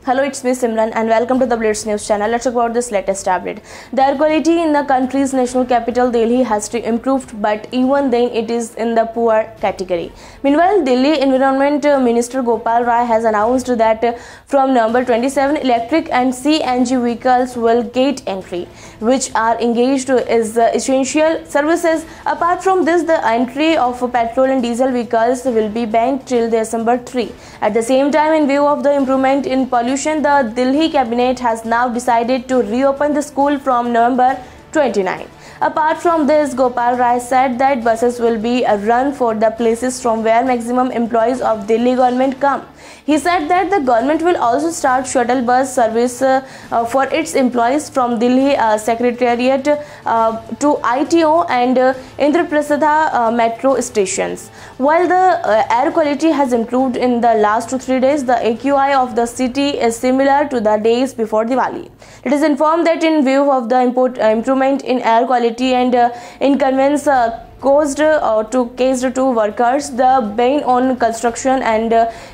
Hello, it's me Simran and welcome to the Blitz News channel. Let's talk about this latest update. The air quality in the country's national capital Delhi has improved, but even then it is in the poor category. Meanwhile, Delhi Environment Minister Gopal Rai has announced that from November 27, electric and CNG vehicles will get entry, which are engaged as essential services. Apart from this, the entry of petrol and diesel vehicles will be banned till December 3. At the same time, in view of the improvement in pollution, the Delhi cabinet has now decided to reopen the school from November 29. Apart from this, Gopal Rai said that buses will be run for the places from where maximum employees of Delhi government come. He said that the government will also start shuttle bus service for its employees from Delhi Secretariat to ITO and Indraprastha metro stations. While the air quality has improved in the last 3 days, the AQI of the city is similar to the days before Diwali. It is informed that in view of the improvement in air quality and inconvenience caused to workers, the ban on construction and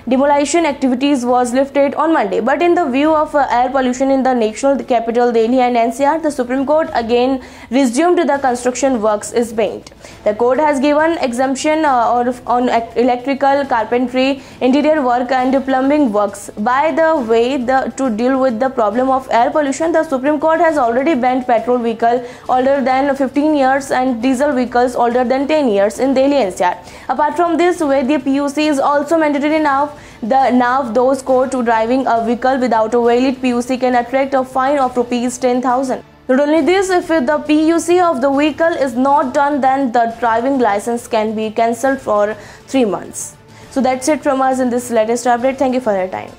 demolition activities was lifted on Monday. But in the view of air pollution in the national capital Delhi and NCR, the Supreme Court again resumed the construction works is banned. The court has given exemption on electrical, carpentry, interior work and plumbing works. By the way, to deal with the problem of air pollution, the Supreme Court has already banned petrol vehicles older than 15 years and diesel vehicles older than 10 years in Delhi NCR. Apart from this, where the PUC is also mandatory now, those caught to driving a vehicle without a valid PUC can attract a fine of rupees 10,000. Not only this, if the PUC of the vehicle is not done, then the driving license can be cancelled for 3 months. So that's it from us in this latest update. Thank you for your time.